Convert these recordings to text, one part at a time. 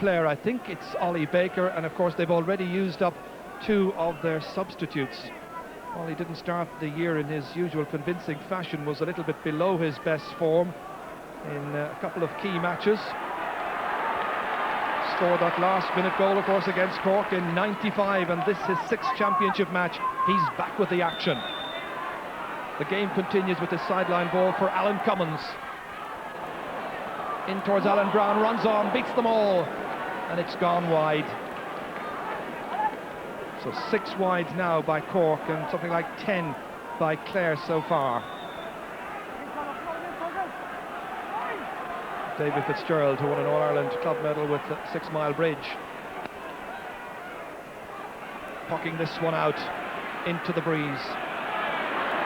player. I think it's Ollie Baker, and of course they've already used up 2 of their substitutes. Well, he didn't start the year in his usual convincing fashion, was a little bit below his best form in a couple of key matches. Scored that last-minute goal, of course, against Cork in '95, and this is his 6th championship match. He's back with the action. The game continues with the sideline ball for Alan Cummins. In towards Alan Brown, runs on, beats them all, and it's gone wide. So 6 wide now by Cork and something like 10 by Clare so far. David Fitzgerald, who won an All-Ireland club medal with the 6 Mile Bridge. Pucking this one out into the breeze.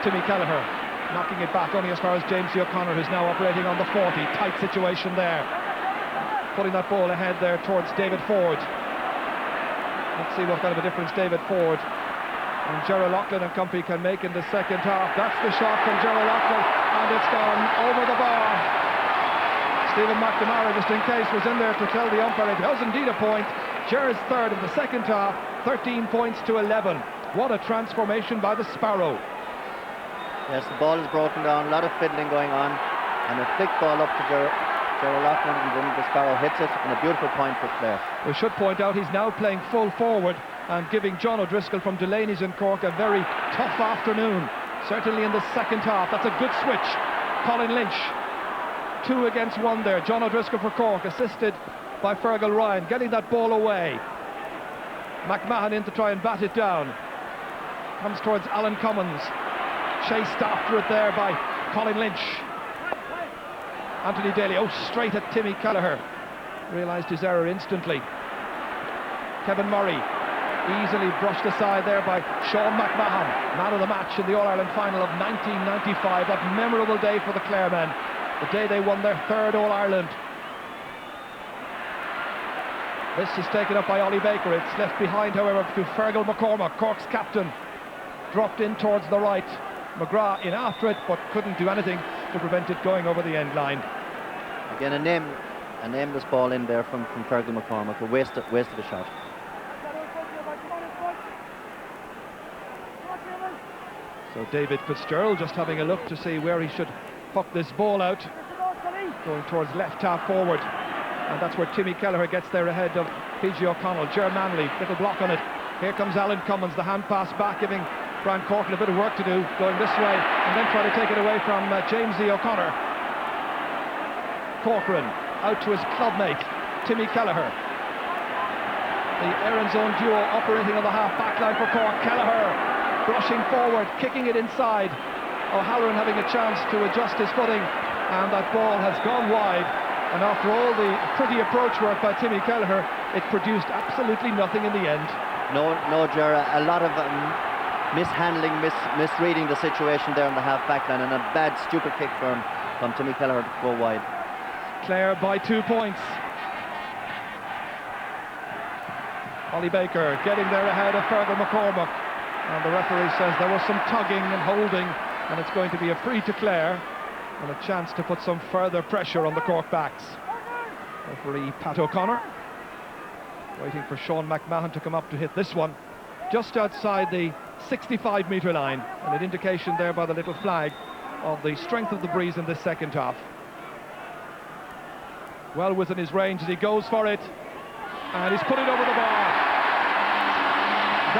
Timmy Kelleher knocking it back only as far as James O'Connor, who's now operating on the 40. Tight situation there. Putting that ball ahead there towards David Ford. Let's see what kind of a difference David Ford and Gerald Loughlin and company can make in the second half. That's the shot from Gerald Loughlin, and it's gone over the bar. Stephen McNamara, just in case, was in there to tell the umpire it was indeed a point. Gerard's third of the second half, 13 points to 11. What a transformation by the Sparrow. Yes, the ball is broken down, a lot of fiddling going on, and a thick ball up to Gerald Loughlin, and then the Sparrow hits it, and a beautiful point for Clare. We should point out he's now playing full forward and giving John O'Driscoll from Delaney's in Cork a very tough afternoon, certainly in the second half. That's a good switch. Colin Lynch, 2 against 1 there. John O'Driscoll for Cork, assisted by Fergal Ryan, getting that ball away. McMahon in to try and bat it down. Comes towards Alan Cummins. Chased after it there by Colin Lynch. Anthony Daly, straight at Timmy Kelleher. Realised his error instantly. Kevin Murray, easily brushed aside there by Sean McMahon, man of the match in the All-Ireland final of 1995. That memorable day for the Clare men, the day they won their 3rd All-Ireland. This is taken up by Ollie Baker. It's left behind, however, to Fergal McCormack, Cork's captain. Dropped in towards the right. McGrath in after it, but couldn't do anything to prevent it going over the end line. Again, a nameless ball in there from Fergal McCormack. A wasted a shot. So David Fitzgerald just having a look to see where he should puck this ball out. Going towards left half forward. And that's where Timmy Kelleher gets there ahead of PG O'Connell. Ger Manley, little block on it. Here comes Alan Cummins, the hand pass back, giving Brian Corcoran a bit of work to do, going this way, and then try to take it away from James O'Connor. Corcoran out to his clubmate, Timmy Kelleher. The Aaron Zone duo operating on the half-back line for Cork. Kelleher brushing forward, kicking it inside. O'Halloran having a chance to adjust his footing, and that ball has gone wide. And after all the pretty approach work by Timmy Kelleher, it produced absolutely nothing in the end. No, Gerard, a lot of mishandling, misreading the situation there on the half-back line, and a bad, stupid kick from Timmy Kelleher to go wide. Clare by 2 points. Ollie Baker getting there ahead of Fergal McCormack, and the referee says there was some tugging and holding, and it's going to be a free to Clare and a chance to put some further pressure on the Cork backs. Referee Pat O'Connor waiting for Sean McMahon to come up to hit this one just outside the 65-metre line, and an indication there by the little flag of the strength of the breeze in this second half. Well within his range as he goes for it, and he's put it over the bar.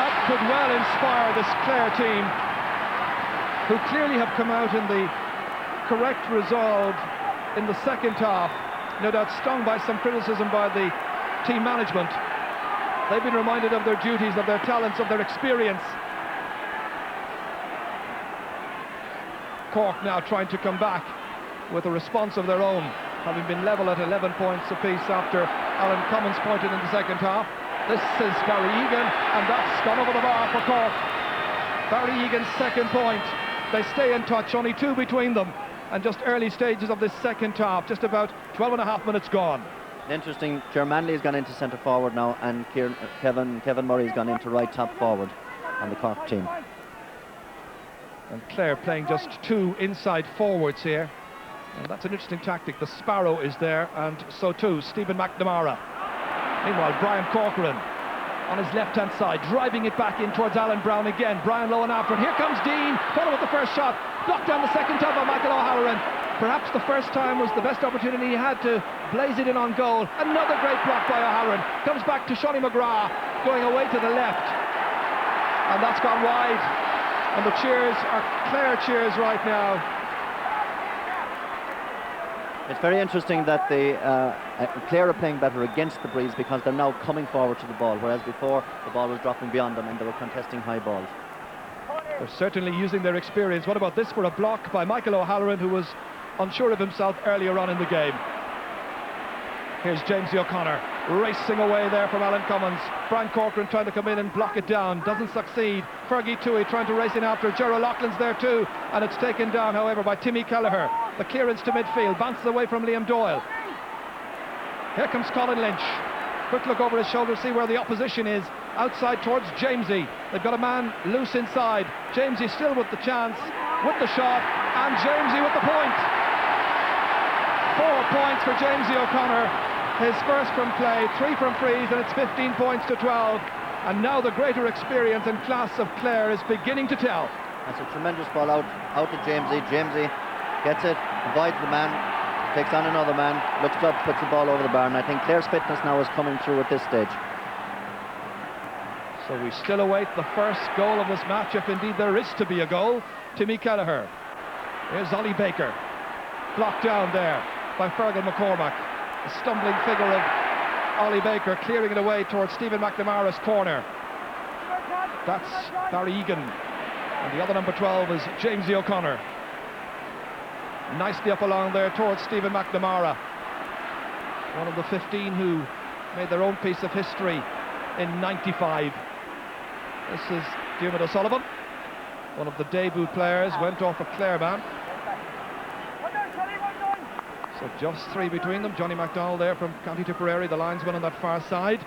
That could well inspire this Clare team, who clearly have come out in the correct resolve in the second half, no doubt stung by some criticism by the team management. They've been reminded of their duties, of their talents, of their experience. Cork now trying to come back with a response of their own, having been level at 11 points apiece after Alan Cummins pointed in the second half. This is Barry Egan, and that's gone over the bar for Cork. Barry Egan's second point. They stay in touch, only 2 between them, and just early stages of this second half, just about 12 and a half minutes gone. Interesting, Ger Manley's gone into centre forward now, and Kevin Murray's gone into right top forward on the Cork team. And Clare playing just 2 inside forwards here, and that's an interesting tactic. The Sparrow is there, and so too Stephen McNamara. Meanwhile, Brian Corcoran on his left-hand side, driving it back in towards Alan Brown again. Brian low and after, and here comes Dean, follow with the first shot, blocked down the second time by Michael O'Halloran. Perhaps the first time was the best opportunity he had to blaze it in on goal. Another great block by O'Halloran. Comes back to Shawnee McGrath, going away to the left. And that's gone wide. And the cheers are Clare cheers right now. It's very interesting that the Clare are playing better against the breeze because they're now coming forward to the ball, whereas before the ball was dropping beyond them and they were contesting high balls. They're certainly using their experience. What about this for a block by Michael O'Halloran, who was unsure of himself earlier on in the game. Here's James O'Connor racing away there from Alan Cummins. Brian Corcoran trying to come in and block it down, doesn't succeed. Fergie Toohey trying to race in after. Gerald Loughlin's there too, and it's taken down however by Timmy Kelleher. The clearance to midfield, bounces away from Liam Doyle. Here comes Colin Lynch. Quick look over his shoulder, see where the opposition is. Outside towards Jamesy. They've got a man loose inside. Jamesy still with the chance, with the shot, and Jamesy with the point. 4 points for Jamesy O'Connor. His first from play, 3 from frees, and it's 15 points to 12. And now the greater experience and class of Clare is beginning to tell. That's a tremendous ball out to Jamesy. Jamesy gets it, avoids the man, takes on another man, looks up, puts the ball over the bar, and I think Clare's fitness now is coming through at this stage. So we still await the first goal of this match, if indeed there is to be a goal. Timmy Kelleher. Here's Ollie Baker. Blocked down there by Fergal McCormack. A stumbling figure of Ollie Baker clearing it away towards Stephen McNamara's corner. That's Barry Egan. And the other number 12 is Jamesy O'Connor. Nicely up along there towards Stephen McNamara. One of the 15 who made their own piece of history in '95. This is Diarmuid O'Sullivan, one of the debut players, went off a Clare man. So just 3 between them. Johnny MacDonald there from County Tipperary, the linesman on that far side,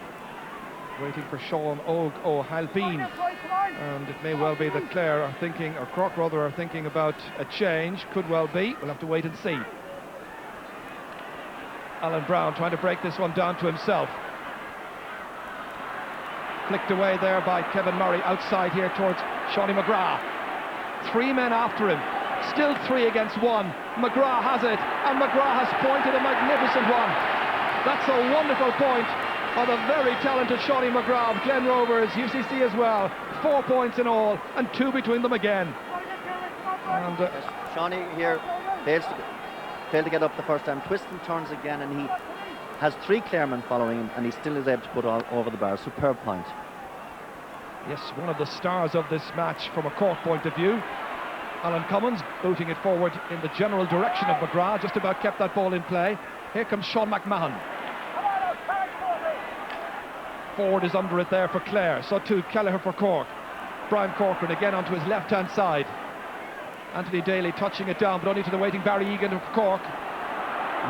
waiting for Sean O'Halpine. And it may well be that Clare are thinking, or Cork rather, are thinking about a change. Could well be. We'll have to wait and see. Alan Brown trying to break this one down to himself. Flicked away there by Kevin Murray outside here towards Shawnee McGrath. 3 men after him. Still 3 against 1. McGrath has it, and McGrath has pointed a magnificent one. That's a wonderful point of a very talented Shawnee McGrath. Glen Rovers, UCC as well. 4 points in all, and 2 between them again. And Shawnee here failed to get up the first time, twists and turns again, and he has 3 Claremen following him, and he still is able to put all over the bar. Superb point. Yes, one of the stars of this match from a Cork point of view. Alan Cummins booting it forward in the general direction of McGrath, just about kept that ball in play. Here comes Sean McMahon. Ford is under it there for Clare, so too Kelleher for Cork. Brian Corcoran again onto his left-hand side. Anthony Daly touching it down, but only to the waiting Barry Egan of Cork.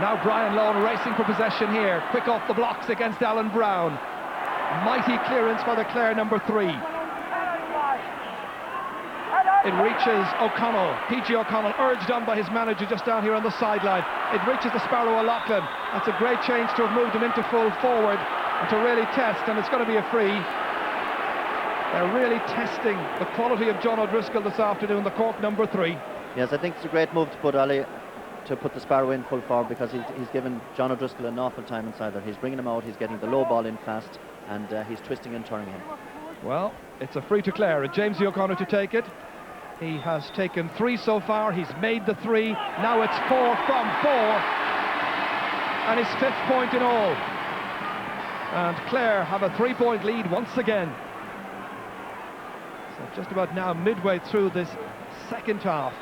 Now Brian Lone racing for possession here. Quick off the blocks against Alan Brown. Mighty clearance for the Clare number 3. It reaches O'Connell, PG O'Connell, urged on by his manager just down here on the sideline. It reaches the Sparrow O'Loughlin. That's a great change to have moved him into full forward and to really test, and it's going to be a free. They're really testing the quality of John O'Driscoll this afternoon, the Cork number 3. Yes, I think it's a great move to put the Sparrow in full forward, because he's given John O'Driscoll an awful time inside there. He's bringing him out, he's getting the low ball in fast, and he's twisting and turning him. Well, it's a free to Clare, and Jamesy O'Connor to take it. He has taken 3 so far, he's made the 3, now it's 4 from 4, and his 5th point in all. And Clare have a 3-point lead once again. So just about now midway through this second half.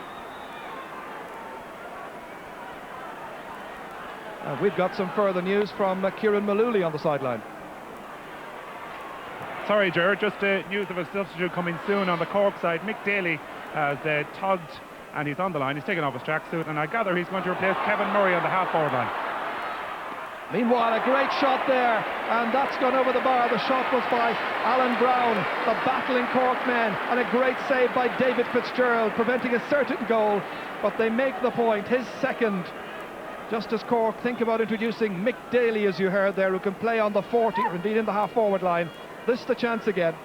And we've got some further news from Kieran Malooly on the sideline. Sorry, Ger, just news of a substitute coming soon on the Cork side. Mick Daly has tugged, and he's on the line. He's taken off his tracksuit, and I gather he's going to replace Kevin Murray on the half-forward line. Meanwhile, a great shot there, and that's gone over the bar. The shot was by Alan Brown, the battling Cork men, and a great save by David Fitzgerald, preventing a certain goal, but they make the point, his second. Just as Cork think about introducing Mick Daly, as you heard there, who can play on the 40 or indeed in the half-forward line. This is the chance again.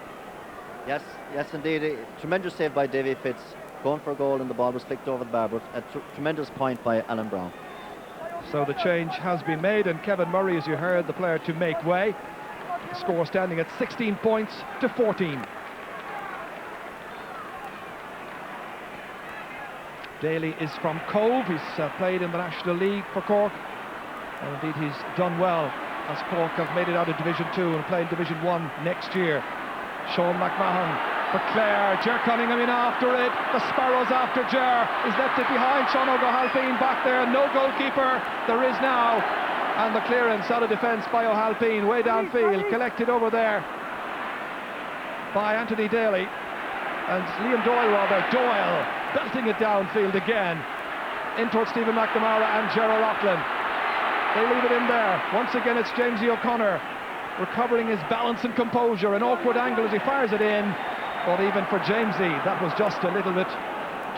Yes, indeed. A tremendous save by Davy Fitz, going for a goal, and the ball was flicked over the bar, but a tremendous point by Alan Brown. So the change has been made, and Kevin Murray, as you heard, the player to make way. The score standing at 16 points to 14. Daly is from Cove. He's played in the National League for Cork, and indeed he's done well as Cork have made it out of Division 2 and play in Division 1 next year. Sean McMahon for Clare. Ger Cunningham in after it. The Sparrows after Ger. He's left it behind. Sean O'Halpine back there. No goalkeeper. There is now. And the clearance out of defence by O'Halpine way downfield. Collected over there by Anthony Daly. And Liam Doyle rather. Doyle belting it downfield again. In towards Stephen McNamara and Ger O'Loughlin. They leave it in there. Once again it's Jamesy O'Connor recovering his balance and composure. An awkward angle as he fires it in. But even for Jamesy, that was just a little bit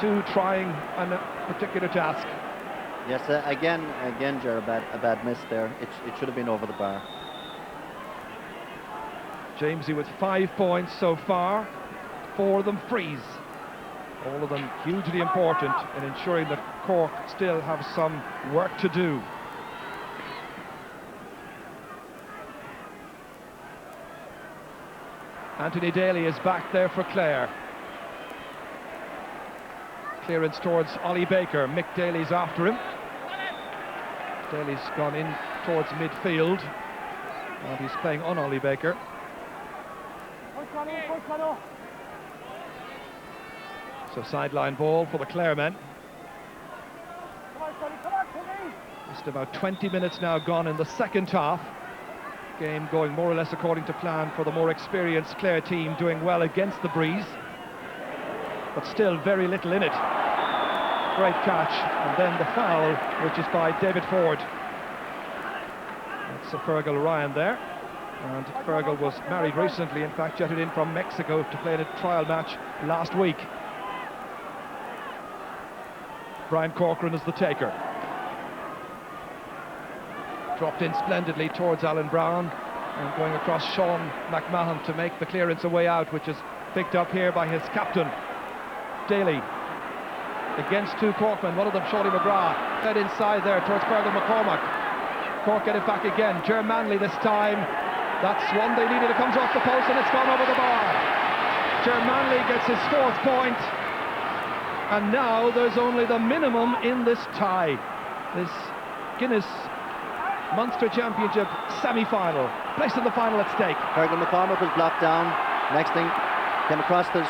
too trying a particular task. Yes, again, Ger, a bad miss there. It should have been over the bar. Jamesy with 5 points so far. 4 of them frees. All of them hugely important in ensuring that Cork still have some work to do. Anthony Daly is back there for Clare. Clearance towards Ollie Baker. Mick Daly's after him. Daly's gone in towards midfield, and he's playing on Ollie Baker. So sideline ball for the Clare men. Just about 20 minutes now gone in the second half. Game going more or less according to plan for the more experienced Clare team, doing well against the breeze, but still very little in it. Great catch, and then the foul, which is by David Ford. That's Fergal Ryan there, and Fergal was married recently, in fact jetted in from Mexico to play in a trial match last week. Brian Corcoran is the taker. Dropped in splendidly towards Alan Brown, and going across Sean McMahon to make the clearance away out, which is picked up here by his captain Daly against 2 Corkmen, one of them Shorty McGrath, fed inside there towards Fergal McCormack. Cork get it back again. Ger Manley this time. That's one they needed. It comes off the post and it's gone over the bar. Ger Manley gets his 4th point, and now there's only the minimum in this tie. This Guinness Munster Championship semi-final, place in the final at stake. Fergal McCormack was blocked down. Next thing, came across the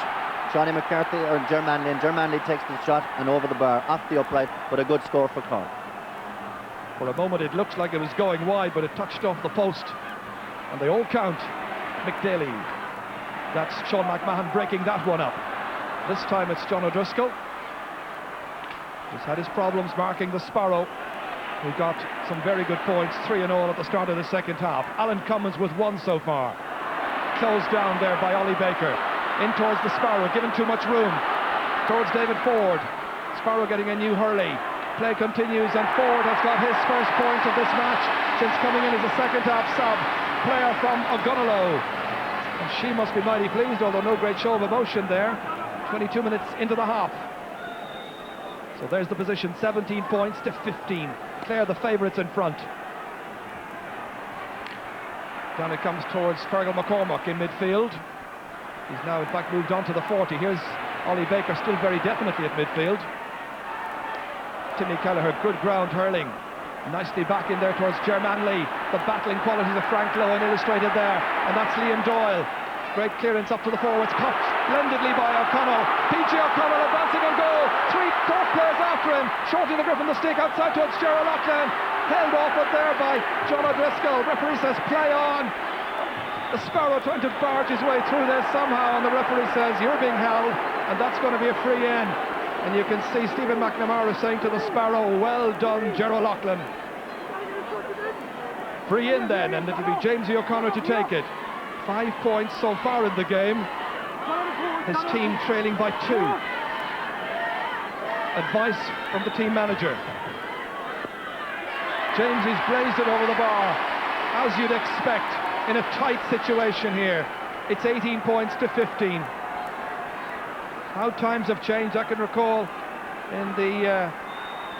Shawnee McCarthy or Ger Manley, and Ger Manley takes the shot and over the bar, off the upright, but a good score for Cork. For a moment it looked like it was going wide, but it touched off the post, and they all count. Mick Daly. That's Sean McMahon breaking that one up. This time it's John O'Driscoll. He's had his problems marking the Sparrow, who got some very good points, 3 in all at the start of the second half. Alan Cummins with 1 so far. Closed down there by Ollie Baker. In towards the Sparrow, given too much room. Towards David Ford. Sparrow getting a new Hurley. Play continues, and Ford has got his first point of this match since coming in as a second half sub. Player from Ogunalo. And she must be mighty pleased, although no great show of emotion there. 22 minutes into the half. So there's the position, 17 points to 15. Clare the favourites in front. Down it comes towards Fergal McCormack in midfield. He's now in fact moved on to the 40. Here's Ollie Baker still very definitely at midfield. Timmy Kelleher, good ground hurling. Nicely back in there towards Ger Manley. The battling qualities of Frank Lohan illustrated there. And that's Liam Doyle. Great clearance up to the forwards, cut splendidly by O'Connell. PG O'Connell advancing on goal. 3 Cork players after him. Shorty the grip on the stick outside towards Ger O'Loughlin. Held off it there by John O'Driscoll. Referee says play on. The Sparrow trying to barge his way through there somehow, and the referee says you're being held, and that's going to be a free in. And you can see Stephen McNamara saying to the Sparrow, well done, Ger O'Loughlin. Free in then, and it'll be Jamesy O'Connor to take it. 5 points so far in the game. His team trailing by 2. Advice from the team manager. James has blazed it over the bar, as you'd expect in a tight situation here. It's 18 points to 15. How times have changed. I can recall in the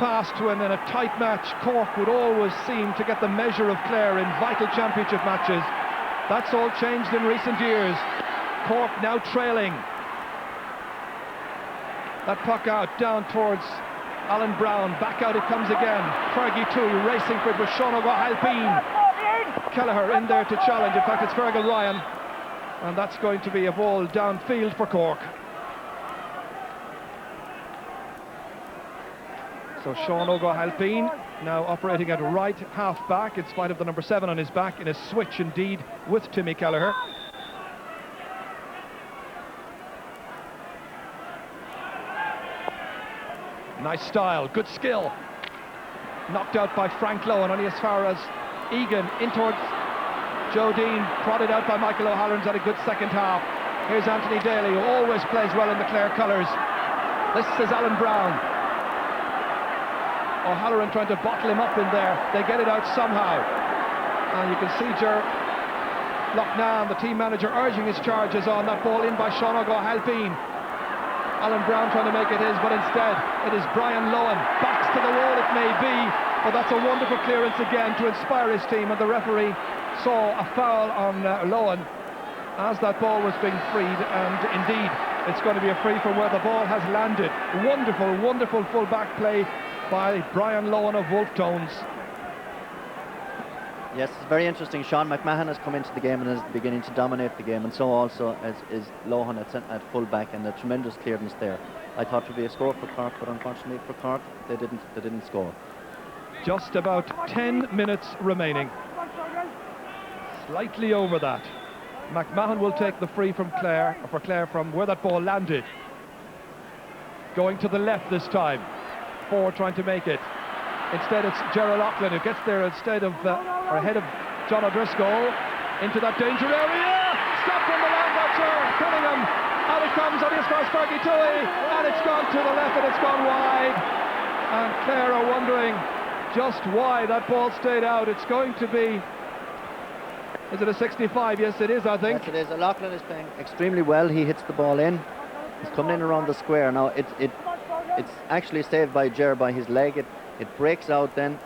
past when in a tight match Cork would always seem to get the measure of Clare in vital championship matches. That's all changed in recent years. Cork now trailing. That puck out down towards Alan Brown. Back out it comes again. Fergie Toohey racing for it with Sean O'Halpine. Kelleher in there to challenge. In fact, it's Fergal Ryan. And that's going to be a ball downfield for Cork. So Sean O'Halpine now operating at right half back in spite of the number 7 on his back, in a switch indeed with Timmy Kelleher. Nice style, good skill. Knocked out by Frank Lohan, only as far as Egan in towards Joe Dean, prodded out by Michael O'Halloran's had a good second half. Here's Anthony Daly, who always plays well in the Clare colours. This is Alan Brown. O'Halloran trying to bottle him up in there. They get it out somehow. And you can see Ger Loughnane, the team manager, urging his charges on that ball in by Sean O'Halpine. Alan Brown trying to make it his, but instead it is Brian Lohan. Backs to the wall it may be, but that's a wonderful clearance again to inspire his team, and the referee saw a foul on Lohan as that ball was being freed, and indeed it's going to be a free from where the ball has landed. Wonderful, wonderful full back play by Brian Lohan of Wolf Tones. Yes, it's very interesting. Sean McMahon has come into the game and is beginning to dominate the game, and so also is Lohan at full back, and a tremendous clearance there. I thought it would be a score for Cork, but unfortunately for Cork they didn't score. Just about 10 minutes remaining. Slightly over that. McMahon will take the free from Clare, or for Clare, from where that ball landed. Going to the left this time. Ford trying to make it. Instead it's Gerald Loughlin who gets there instead of, or ahead of John O'Driscoll. Into that danger area. Stopped on the line by Cunningham. Out it comes, on his cross, Fergie Toohey. And it's gone to the left and it's gone wide. And Clare are wondering just why that ball stayed out. It's going to be... Is it a 65? Yes, it is, I think. Yes, it is. Loughlin is playing extremely well. He hits the ball in. He's coming in around the square. Now, it's actually saved by Ger by his leg. It breaks out then.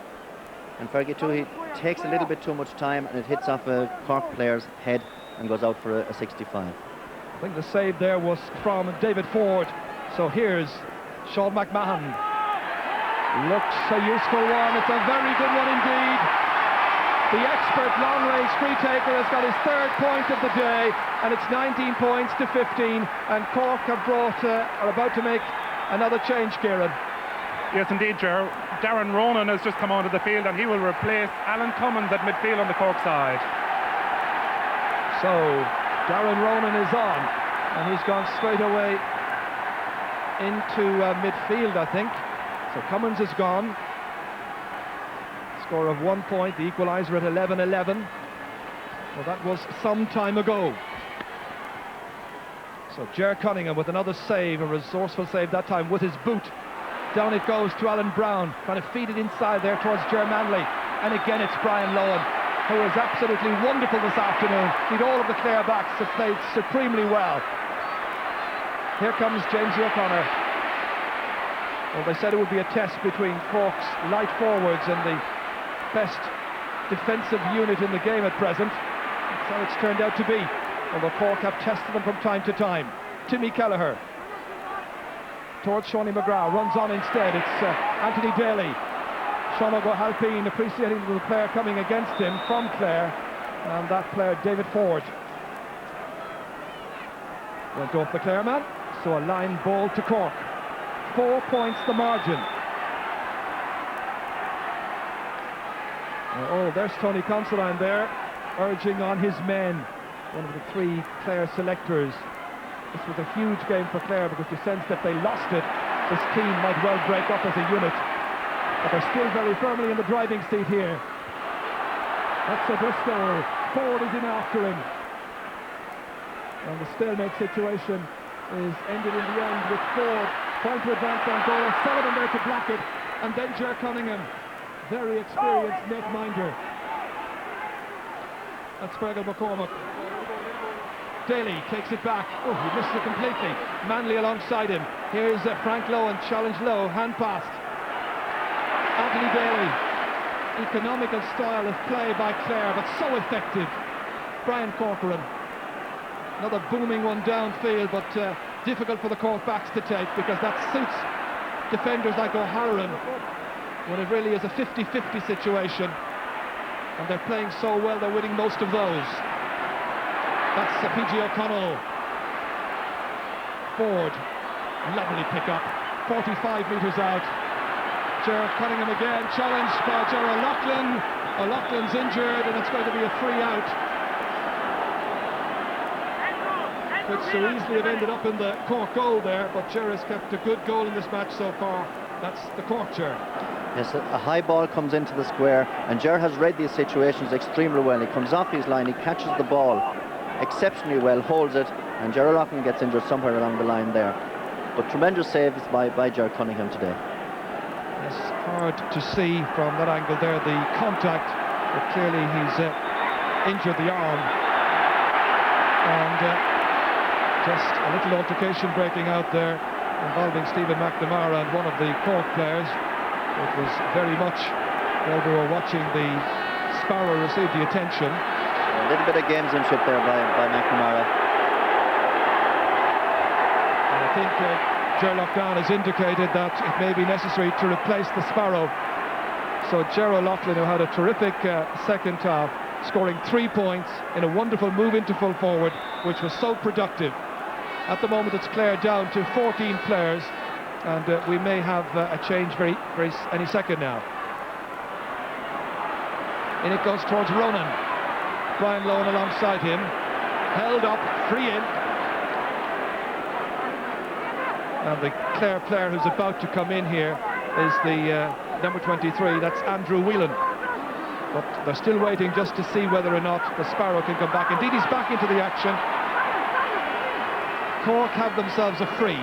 And Fergie Toohey takes a little bit too much time, and it hits off a Cork player's head and goes out for a 65. I think the save there was from David Ford. So here's Sean McMahon. Looks a useful one. It's a very good one indeed. The expert long-range free taker has got his 3rd point of the day, and it's 19 points to 15, and Cork are about to make another change, Kieran. Yes, indeed, Ger. Darren Ronan has just come onto the field, and he will replace Alan Cummins at midfield on the Cork side. So Darren Ronan is on, and he's gone straight away into midfield, I think. So Cummins is gone. Score of 1 point, the equaliser at 11-11. Well, that was some time ago. So Ger Cunningham with another save, a resourceful save that time with his boot. Down it goes to Alan Brown, trying to feed it inside there towards Ger Manley. And again it's Brian Lohan, who is absolutely wonderful this afternoon. Indeed, all of the Clare backs have played supremely well. Here comes James O'Connor. Well, they said it would be a test between Cork's light forwards and the best defensive unit in the game at present. That's how it's turned out to be, although Cork have tested them from time to time. Timmy Kelleher towards Shawnee McGrath, runs on instead. It's Anthony Daly. Sean O'Halpine appreciating the player coming against him from Clare, and that player David Ford went off the Clare man, so a line ball to Cork. 4 points the margin. Oh, there's Tony Considine there, urging on his men, one of the 3 Clare selectors. This was a huge game for Clare because you sense that they lost it, this team might well break up as a unit. But they're still very firmly in the driving seat here. That's O'Driscoll. Ford is in after him. And the stalemate situation is ended in the end with Ford trying to advance on goal. Sullivan there to block it. And then Ger Cunningham. very experienced netminder. That's Fergal McCormack. Daly takes it back. Oh, he missed it completely. Manley alongside him. Here's Frank Lohan, challenge low, hand passed. Anthony Daly. Economical style of play by Clare, but so effective. Brian Corcoran. Another booming one downfield, but difficult for the Cork backs to take, because that suits defenders like O'Halloran when it really is a 50-50 situation, and they're playing so well they're winning most of those. That's PG O'Connell. Ford, lovely pick up, 45 metres out. Ger Cunningham again, challenged by Ger O'Loughlin. O'Loughlin's injured, and it's going to be a free out. Could so easily have ended up in the Cork goal there, but Ger has kept a good goal in this match so far. That's the Cork Ger. Yes, a high ball comes into the square, and Ger has read these situations extremely well. He comes off his line, he catches the ball exceptionally well, holds it, and Ger O'Loughlin gets injured somewhere along the line there. But tremendous saves by Ger Cunningham today. It's hard to see from that angle there the contact, but clearly he's injured the arm. And just a little altercation breaking out there involving Stephen McNamara and one of the Cork players. It was very much, while we were watching the Sparrow receive the attention. A little bit of gamesmanship there by McNamara. And I think Ger Loughlin has indicated that it may be necessary to replace the Sparrow. So Ger O'Loughlin, who had a terrific second half, scoring 3 points in a wonderful move into full forward, which was so productive. At the moment it's Clare down to 14 players, and we may have a change very any second now. In it goes towards Ronan. Brian Lohan alongside him, held up, free in. And the Clare player who's about to come in here is the number 23, that's Andrew Whelan. But they're still waiting just to see whether or not the Sparrow can come back. Indeed, he's back into the action. Cork have themselves a free.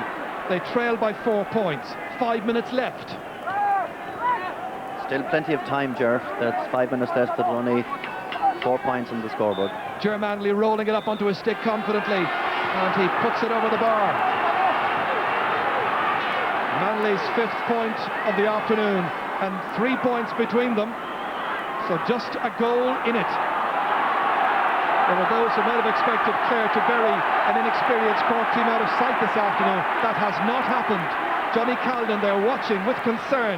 They trail by 4 points. 5 minutes left. Still plenty of time, Ger. That's 5 minutes left, but only 4 points on the scoreboard. Ger Manley rolling it up onto his stick confidently, and he puts it over the bar. Manley's 5th point of the afternoon, and 3 points between them. So just a goal in it. There were those who might have expected Clare to bury an inexperienced Cork team out of sight this afternoon. That has not happened. Johnny Calden there watching with concern.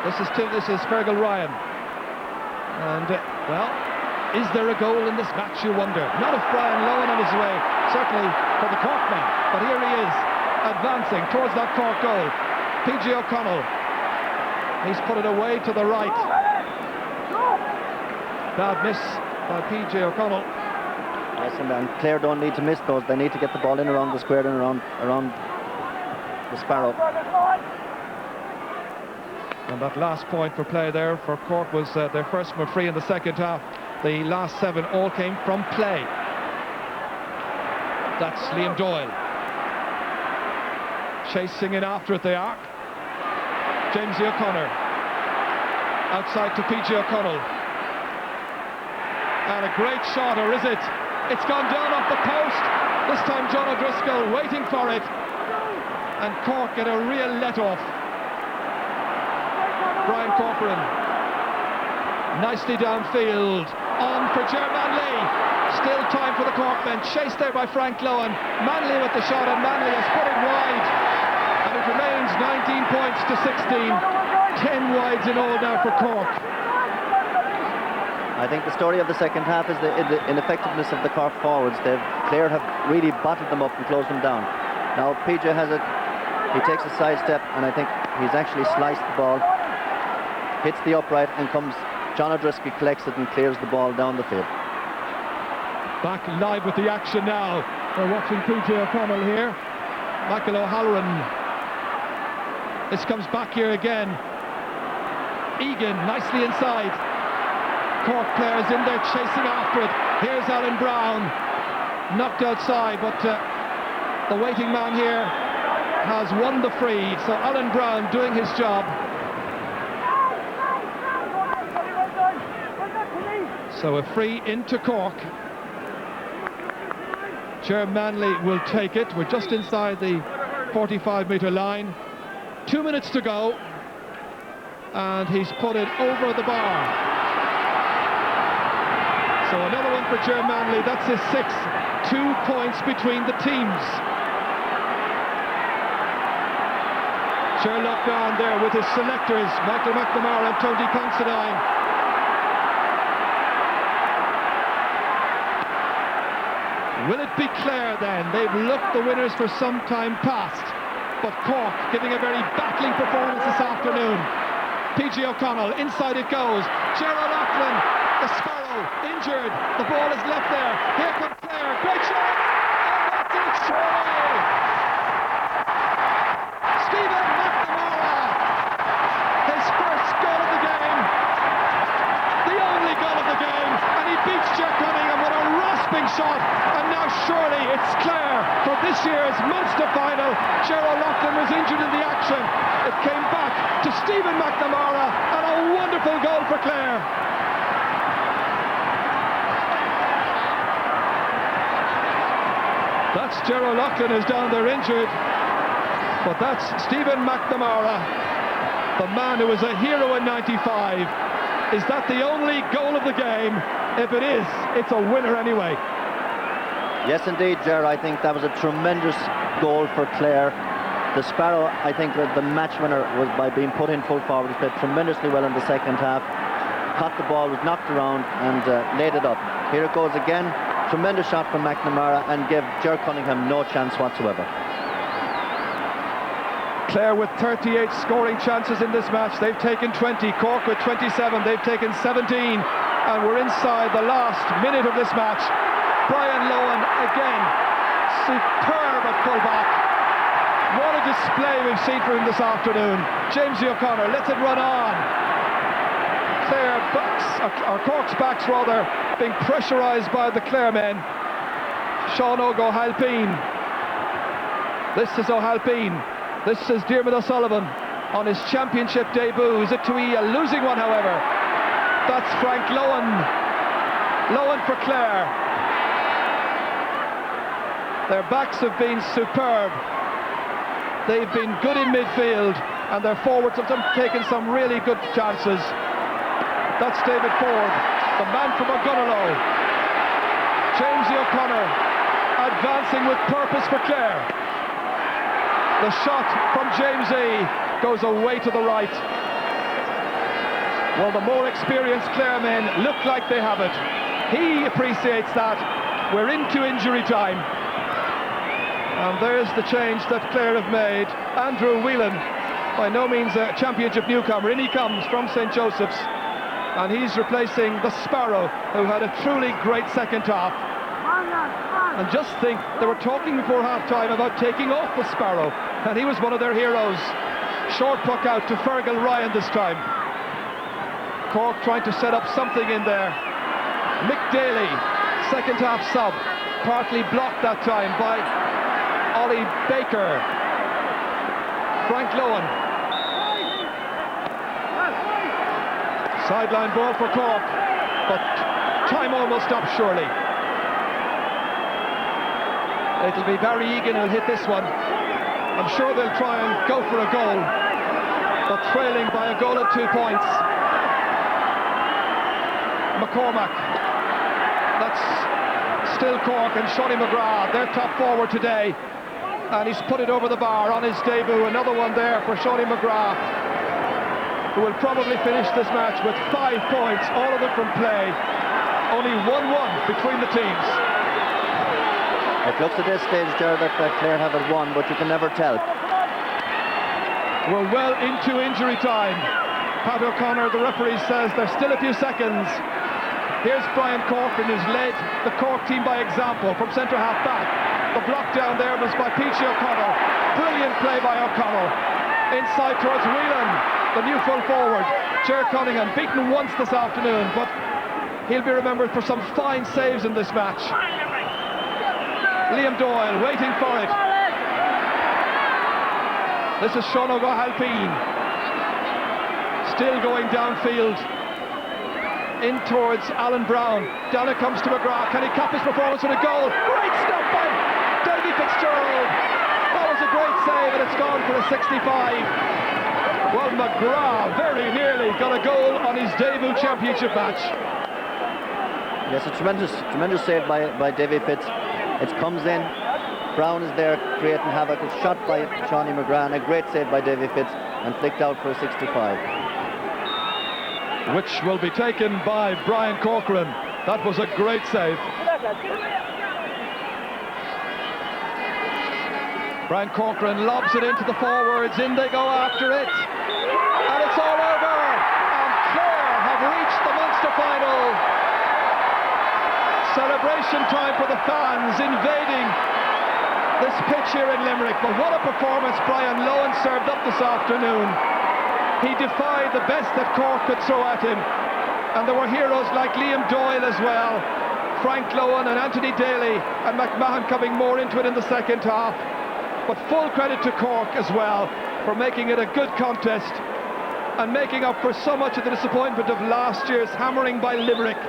This is Fergal Ryan. And, well, is there a goal in this match, you wonder? Not if Brian Lohan on his way, certainly for the Cork man. But here he is, advancing towards that Cork goal. PG O'Connell, he's put it away to the right. Bad miss by PG O'Connell. Yes, and Clare don't need to miss those. They need to get the ball in around the square and around the Sparrow. And that last point for play there for Cork was their first from a free in the second half. The last 7 all came from play. That's Liam Doyle. Chasing in after it they are. Jamesy O'Connor outside to PG O'Connell, and a great shot, or is it? It's gone down off the post. This time John O'Driscoll waiting for it, and Cork get a real let-off. Brian Corcoran nicely downfield, on for Ger Manley. Still time for the Cork men, chased there by Frank Lohan. Manley with the shot, and Manley has put it wide. And it remains 19 points to 16. 10 wides in all now for Cork. I think the story of the second half is the ineffectiveness of the Cork forwards. Clare have really bottled them up and closed them down. Now PJ has it. He takes a side step, and I think he's actually sliced the ball. Hits the upright, and comes John O'Driscoll, collects it and clears the ball down the field. Back live with the action now. We're watching PJ O'Connell here. Michael O'Halloran. This comes back here again. Egan nicely inside. Cork players in there chasing after it. Here's Alan Brown. Knocked outside, but the waiting man here has won the free, so Alan Brown doing his job. So a free into Cork. Ger Manley will take it. We're just inside the 45-metre line. 2 minutes to go, and he's put it over the bar. So another one for Ger Manley. That's his sixth. 2 points between the teams. Ger locked down there with his selectors, Michael McNamara and Tony Considine. Will it be Clare then? They've looked the winners for some time past, but Cork giving a very battling performance this afternoon. PG O'Connell, inside it goes. Ger O'Loughlin, the Sparrow, injured. The ball is left there. Here comes Clare. Great shot! And that's it, surely! Stephen McNamara, his first goal of the game, the only goal of the game, and he beats Ger Cunningham with a rasping shot. And now surely it's Clare for this year's Munster final. Ger O'Loughlin was injured in the action. It came back to Stephen McNamara, and a wonderful goal for Clare. That's Ger O'Loughlin who's down there injured, but that's Stephen McNamara, the man who was a hero in '95. Is that the only goal of the game? If it is, it's a winner anyway. Yes, indeed, Ger. I think that was a tremendous goal for Clare. The Sparrow, I think that the match winner was by being put in full forward. He played tremendously well in the second half. Caught the ball, was knocked around and laid it up. Here it goes again. Tremendous shot from McNamara and gave Ger Cunningham no chance whatsoever. Clare with 38 scoring chances in this match. They've taken 20. Cork with 27. They've taken 17. And we're inside the last minute of this match. Brian Lohan again. Superb at full-back. What a display we've seen from him this afternoon. Jamesy O'Connor lets it run on. Clare backs, or Cork's backs rather, being pressurised by the Clare men. Sean O'Halpine. This is O'Halpine. This is Diarmuid O'Sullivan on his championship debut. Is it Tuia losing one, however? That's Frank Lohan. Lohan for Clare. Their backs have been superb. They've been good in midfield, and their forwards have taken some really good chances. That's David Ford, the man from O'Gunnerlow. Jamesy O'Connor advancing with purpose for Clare. The shot from Jamesy goes away to the right. Well, the more experienced Clare men look like they have it. He appreciates that. We're into injury time. And there's the change that Clare have made. Andrew Whelan, by no means a championship newcomer, in he comes from St. Joseph's, and he's replacing the Sparrow, who had a truly great second half. And just think, they were talking before half-time about taking off the Sparrow, and he was one of their heroes. Short puck out to Fergal Ryan this time. Cork trying to set up something in there. Mick Daly, second half sub, partly blocked that time by Ollie Baker. Frank Lohan. Sideline ball for Cork, but time almost up surely. It'll be Barry Egan who'll hit this one. I'm sure they'll try and go for a goal, but trailing by a goal and 2 points. McCormack. That's still Cork and Shonny McGrath, their top forward today. And he's put it over the bar on his debut. Another one there for Shonny McGrath, who will probably finish this match with 5 points, all of them from play. Only 1-1 between the teams. It looks at this stage, Ger, that Clare have it won, but you can never tell. We're well into injury time. Pat O'Connor, the referee, says there's still a few seconds. Here's Brian Corcoran, who's led the Cork team by example from centre half back. The block down there was by Peachy O'Connell. Brilliant play by O'Connell. Inside towards Whelan, the new full forward. Ger Cunningham, beaten once this afternoon, but he'll be remembered for some fine saves in this match. Liam Doyle waiting for it. This is Sean O'Halpine. Still going downfield. In towards Alan Brown. Down it comes to McGrath. Can he cap his performance with a goal? Great stop by Davy Fitzgerald. That was a great save, and it's gone for a 65. Well, McGrath very nearly got a goal on his debut championship match. Yes, a tremendous save by Davy Fitz. It comes in. Brown is there creating havoc. It's shot by Shawnee McGrath. A great save by Davy Fitz and flicked out for a 65. Which will be taken by Brian Corcoran. That was a great save. Brian Corcoran lobs it into the forwards. In they go after it. And it's all over. And Clare have reached the Munster final. Celebration time for the fans invading this pitch here in Limerick. But what a performance Brian Lohan served up this afternoon. He defied the best that Cork could throw at him. And there were heroes like Liam Doyle as well. Frank Lohan and Anthony Daly and McMahon coming more into it in the second half. But full credit to Cork as well for making it a good contest and making up for so much of the disappointment of last year's hammering by Limerick.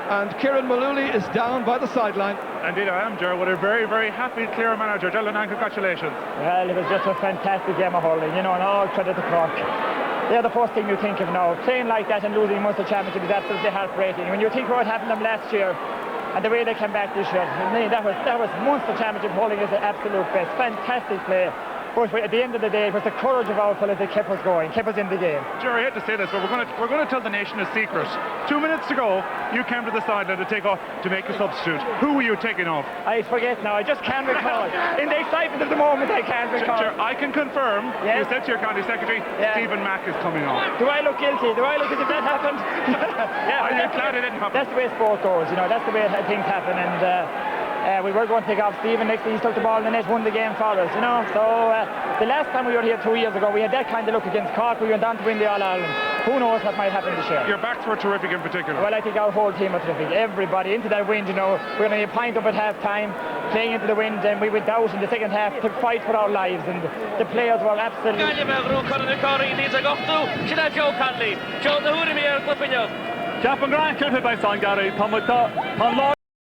And Kieran Mullooly is down by the sideline. Indeed I am, Ger, with a very, very happy Clare manager. Dylan, and congratulations. Well, it was just a fantastic game of hurling, you know, and all credit to Cork. They're the first thing you think of now. Playing like that and losing Munster Championship is absolutely heartbreaking. When you think of what happened to them last year and the way they came back this year, I mean, that was Munster Championship hurling is the absolute best. Fantastic play. But at the end of the day, it was the courage of our fellas that kept us going, kept us in the game. Jerry, I hate to say this, but we're going to tell the nation a secret. 2 minutes ago, you came to the sideline to make a substitute. Who were you taking off? I forget now. I just can't recall. In the excitement of the moment, I can't recall. I can confirm. Yes? You said to your county secretary, Stephen Mack is coming off. Do I look guilty? Do I look as if that happened? Yeah, I'm glad it didn't happen. That's the way sport goes. You know, that's the way things happen. And we were going to take off Stephen. Next thing he stuck the ball in the net, won the game for us. You know, so the last time we were here 2 years ago, we had that kind of look against Cork. We went on to win the All-Ireland. Who knows what might happen this year? Your backs were terrific in particular. Well, I think our whole team was terrific. Everybody into that wind, you know. We're going to be a pint up at half-time, playing into the wind, and we went out in the second half to fight for our lives, and the players were absolutely... Japan Grand Clifford by Son Gary, Tom